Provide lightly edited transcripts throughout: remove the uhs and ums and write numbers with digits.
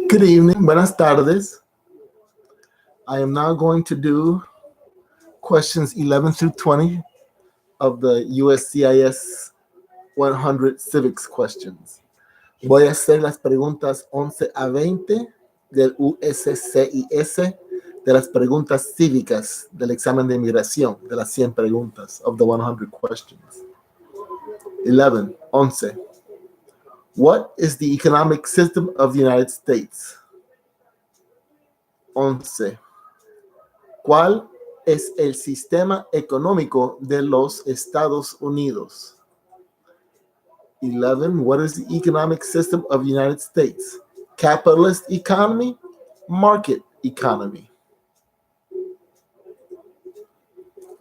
Good evening, buenas tardes. I am now going to do questions 11 through 20 of the USCIS 100 civics questions. Voy a hacer las preguntas 11 a 20 del USCIS, de las preguntas cívicas del examen de inmigración, de las 100 preguntas of the 100 questions. 11. What is the economic system of the United States? 11. ¿Cuál es el sistema económico de los Estados Unidos? 11. What is the economic system of the United States? Capitalist economy, market economy.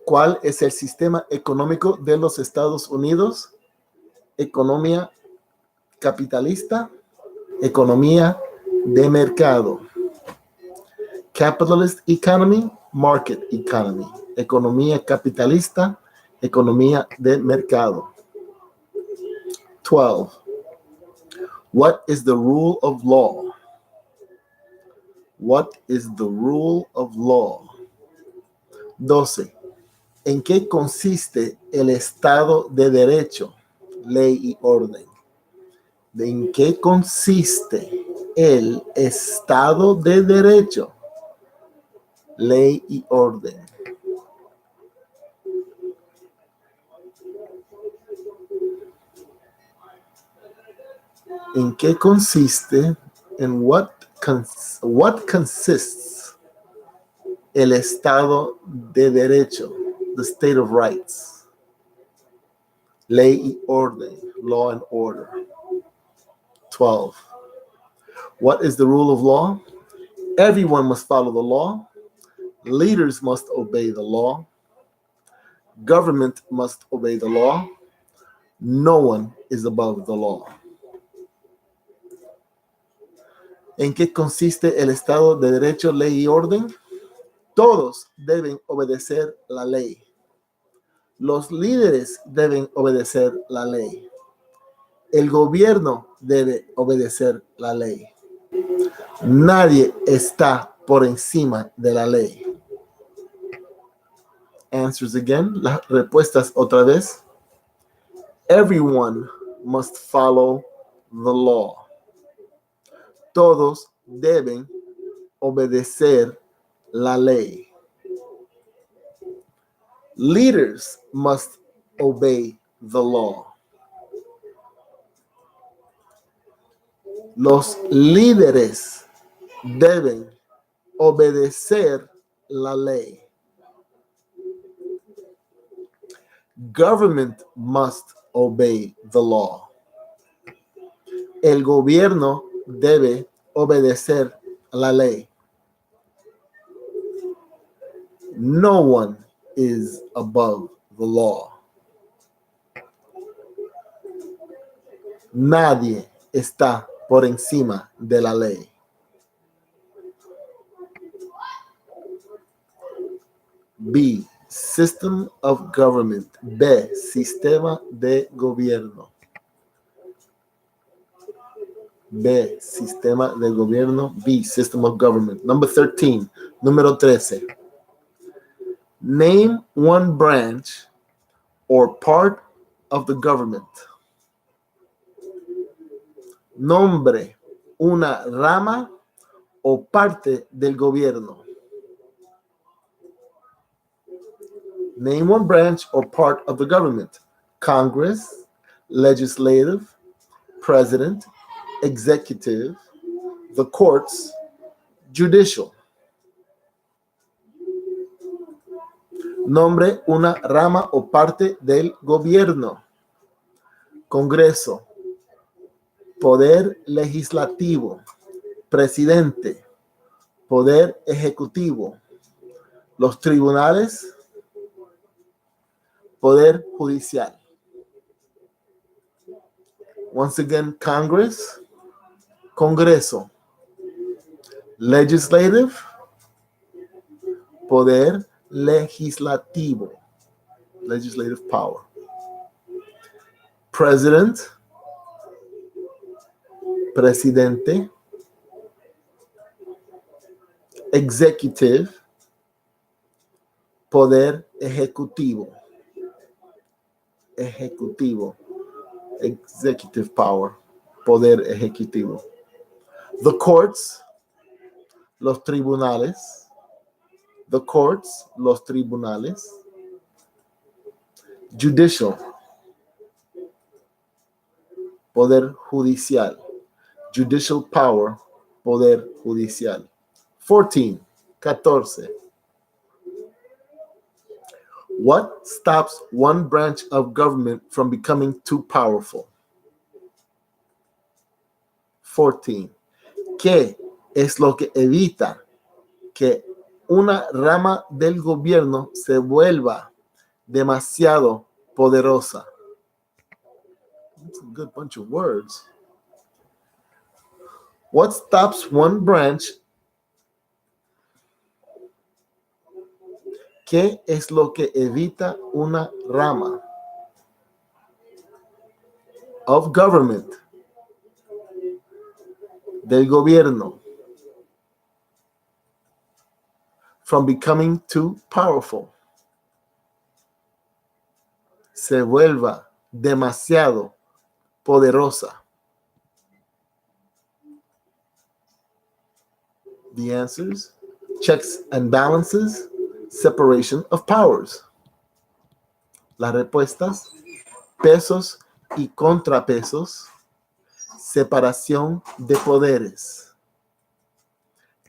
¿Cuál es el sistema económico de los Estados Unidos? Economía capitalista, economía de mercado. Capitalist economy, market economy. Economía capitalista, economía de mercado. 12. What is the rule of law? What is the rule of law? 12. ¿En qué consiste el Estado de Derecho, ley y orden? ¿En qué consiste el Estado de Derecho, ley y orden? ¿En qué consiste? En what consists el Estado de Derecho, the state of rights, ley y orden, law and order. 12. What is the rule of law? Everyone must follow the law. Leaders must obey the law. Government must obey the law. No one is above the law. ¿En qué consiste el Estado de Derecho, ley y orden? Todos deben obedecer la ley. Los líderes deben obedecer la ley. El gobierno debe obedecer la ley. Nadie está por encima de la ley. Answers again. Las respuestas otra vez. Everyone must follow the law. Todos deben obedecer la ley. Leaders must obey the law. Los líderes deben obedecer la ley. Government must obey the law. El gobierno debe obedecer la ley. No one is above the law. Nadie está por encima de la ley. B. System of government. B. Sistema de gobierno. B. Sistema de gobierno. B. System of government. Number 13. Número 13. Name one branch or part of the government. Nombre una rama o parte del gobierno. Name one branch or part of the government. Congress, legislative, president, executive, the courts, judicial. Nombre una rama o parte del gobierno. Congreso, poder legislativo, presidente, poder ejecutivo, los tribunales, poder judicial. Once again, Congress, Congreso, legislative, poder legislativo, legislative power, president, presidente, Executive, poder ejecutivo. Ejecutivo. Executive power, poder ejecutivo. The courts, los tribunales. The courts, los tribunales. Judicial, poder judicial. Judicial power, poder judicial. 14. What stops one branch of government from becoming too powerful? 14. ¿Qué es lo que evita que una rama del gobierno se vuelva demasiado poderosa? That's a good bunch of words. What stops one branch? ¿Qué es lo que evita una rama of government, del gobierno, from becoming too powerful? Se vuelva demasiado poderosa. The answers: checks and balances, separation of powers. Las respuestas: pesos y contrapesos, separación de poderes.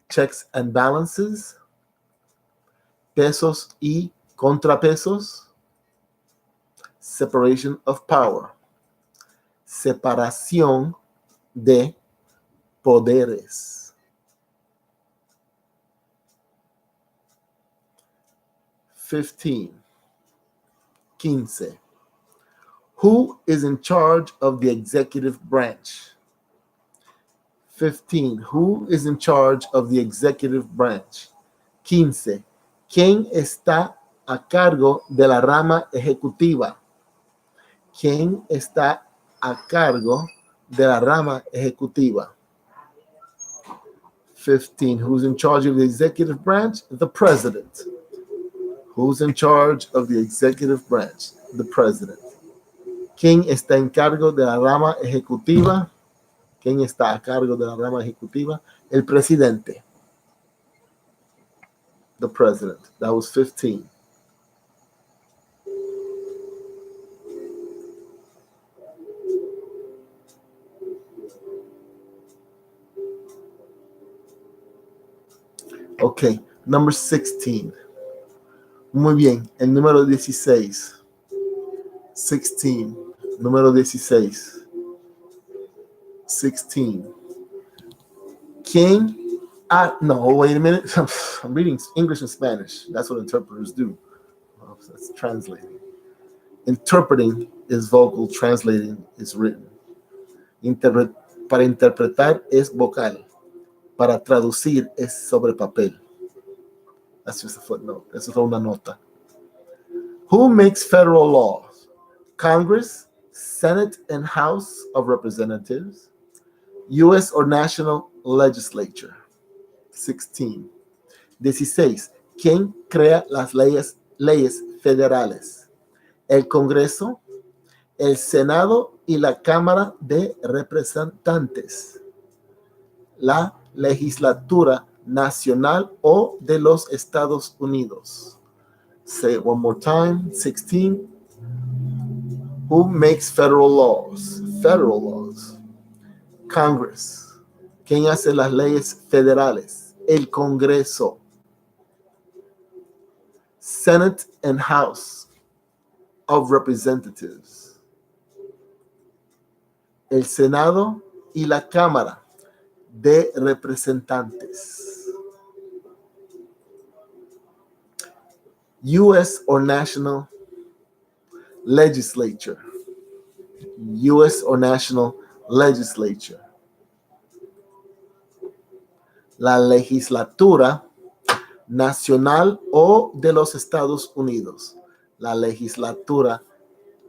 Checks and balances, pesos y contrapesos, separation of power, separación de poderes. 15. Who is in charge of the executive branch? 15. Who is in charge of the executive branch? 15. ¿Quién está a cargo de la rama ejecutiva? ¿Quién está a cargo de la rama ejecutiva? 15. Who's in charge of the executive branch? The president. Who's in charge of the executive branch? The president. ¿Quién está en cargo de la rama ejecutiva? ¿Quién está a cargo de la rama ejecutiva? El presidente. The president. That was 15. Okay, number 16. Muy bien, el número 16. 16. Número 16. 16. ¿Quién? No, wait a minute. I'm reading English and Spanish. That's what interpreters do. Oh, that's translating. Interpreting is vocal, translating is written. Para interpretar es vocal. Para traducir es sobre papel. That's just a footnote. Eso es una nota. Who makes federal laws? Congress, Senate and House of Representatives, U.S. or national legislature. 16. 16. ¿Quién crea las leyes federales? El Congreso, el Senado y la Cámara de Representantes. La legislatura nacional o de los Estados Unidos. Say it one more time. 16. Who makes federal laws? Federal laws. Congress. ¿Quién hace las leyes federales? El Congreso. Senate and House of Representatives. El Senado y la Cámara de Representantes. U.S. or national legislature. U.S. or national legislature. La legislatura nacional o de los Estados Unidos. La legislatura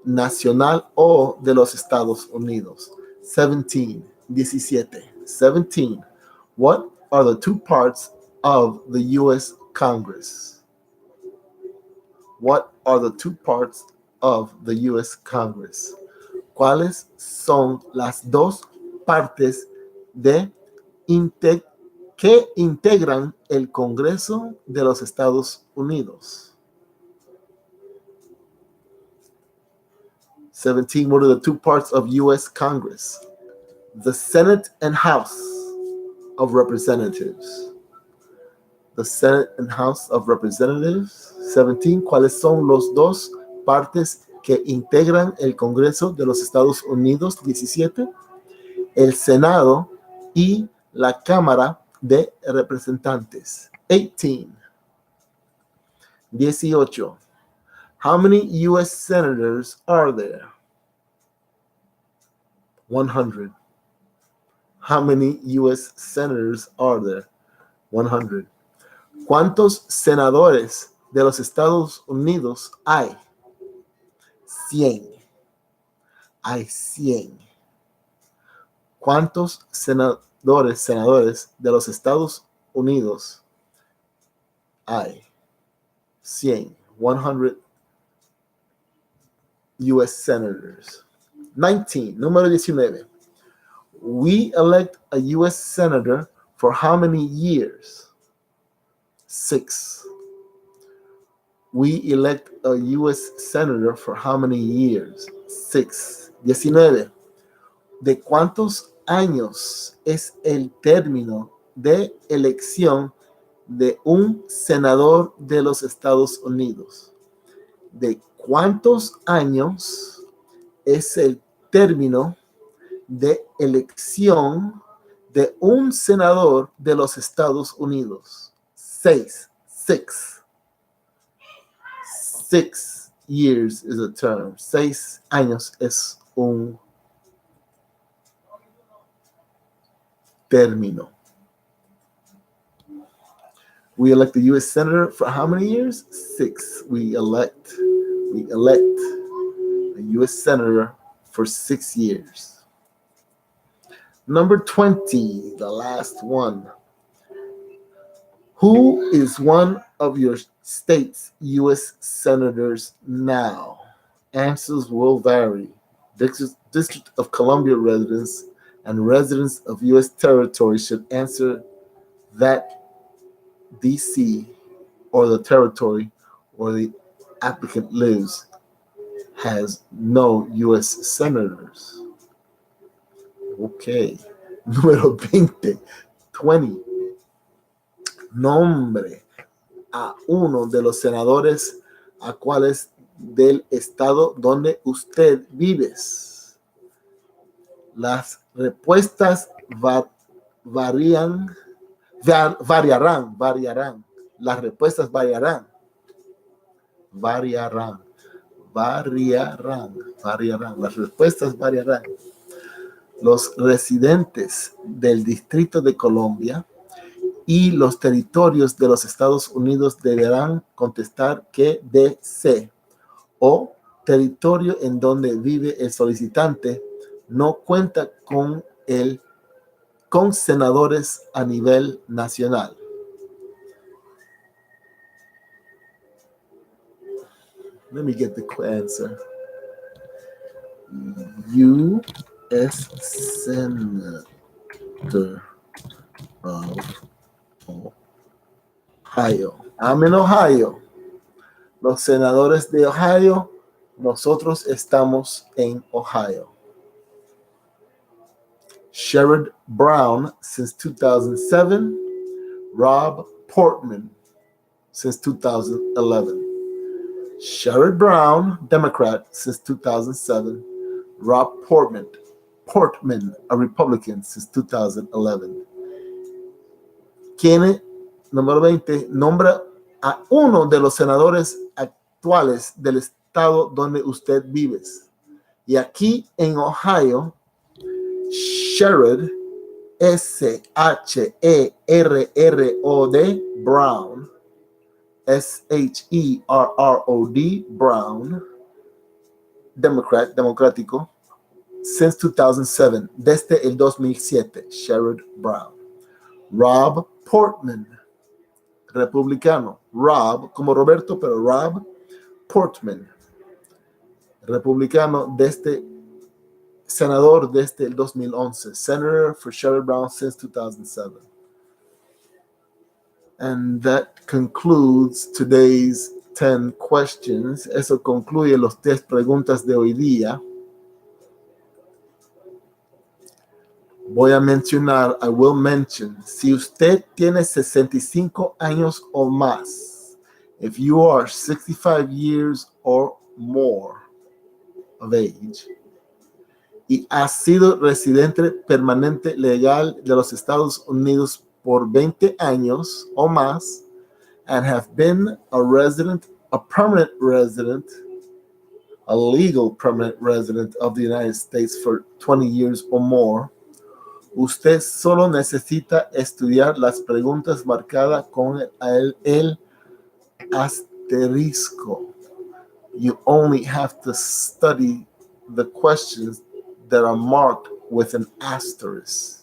nacional o de los Estados Unidos. 17. 17. 17. What are the two parts of the U.S. Congress? What are the two parts of the U.S. Congress? ¿Cuáles son las dos partes de que integran el Congreso de los Estados Unidos? 17. What are the two parts of U.S. Congress? The Senate and House of Representatives. The Senate and House of Representatives. 17. ¿Cuáles son los dos partes que integran el Congreso de los Estados Unidos? 17. El Senado y la Cámara de Representantes. 18. 18. How many U.S. senators are there? 100. How many U.S. senators are there? 100. ¿Cuántos senadores de los Estados Unidos hay? 100. Hay 100. ¿Cuántos senadores de los Estados Unidos hay? 100. 100 U.S. senators. 19. Número 19. We elect a U.S. senator for how many years? 6. We elect a U.S. senator for how many years? 6. 19. ¿De cuántos años es el término de elección de un senador de los Estados Unidos? ¿De cuántos años es el término de elección de un senador de los Estados Unidos? 6. 6. 6 years is a term. 6 años es un término. We elect the U.S. Senator for how many years? 6. We elect a U.S. Senator for 6 years. Number 20, the last one. Who is one of your state's U.S. senators now? Answers will vary. District of Columbia residents and residents of U.S. territory should answer that D.C. or the territory where the applicant lives has no U.S. senators. Okay. Número 20. 20. Nombre a uno de los senadores a cuales del estado donde usted vive. Las respuestas variarán. Las respuestas variarán. Las respuestas variarán. Los residentes del Distrito de Columbia y los territorios de los Estados Unidos deberán contestar que DC o territorio en donde vive el solicitante no cuenta con senadores a nivel nacional. Let me get the answer. U.S. Senator of Ohio. I'm in Ohio. Los senadores de Ohio, nosotros estamos en Ohio. Sherrod Brown since 2007. Rob Portman since 2011. Sherrod Brown, Democrat since 2007. Rob Portman, a Republican since 2011. ¿Quién? Número 20. Nombra a uno de los senadores actuales del estado donde usted vive. Y aquí en Ohio, Sherrod, S-H-E-R-R-O-D, Brown, S-H-E-R-R-O-D, Brown, Democrat, democrático, since 2007, desde el 2007, Sherrod Brown. Rob Portman, Republicano, Rob, como Roberto, pero Rob Portman. Republicano desde senador desde el 2011. Senator for Sherrod Brown since 2007. And that concludes today's 10 questions. Eso concluye los 10 preguntas de hoy día. Voy a mencionar, I will mention, si usted tiene 65 años o más, if you are 65 years or more of age, y ha sido residente permanente legal de los Estados Unidos por 20 años o más, and have been a resident, a permanent resident, a legal permanent resident of the United States for 20 years or more, usted solo necesita estudiar las preguntas marcadas con el asterisco. You only have to study the questions that are marked with an asterisk.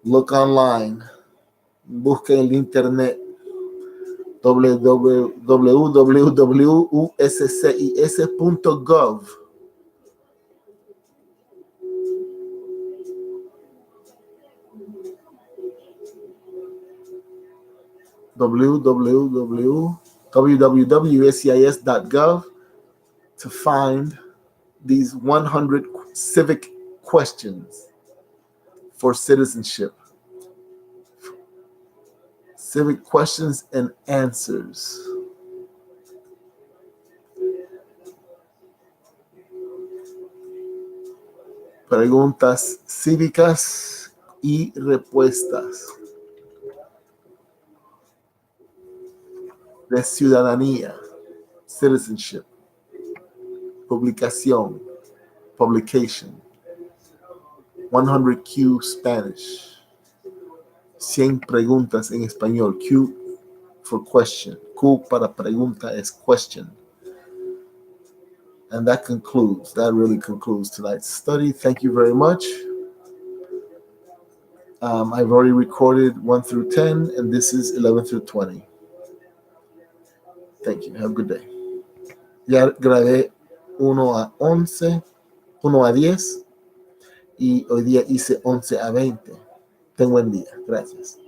Look online. Busque en el internet www.uscis.gov. www.uscis.gov to find these 100 civic questions for citizenship. Civic questions and answers. Preguntas cívicas y repuestas de ciudadanía, citizenship, publicación, publication, 100Q Spanish, 100 preguntas en español, Q for question, Q para pregunta es question. And that really concludes tonight's study. Thank you very much. I've already recorded 1 through 10, and this is 11 through 20. Thank you. Have a good day. Ya grabé 1 a 11, 1 a 10, y hoy día hice 11 a 20. Ten buen día. Gracias.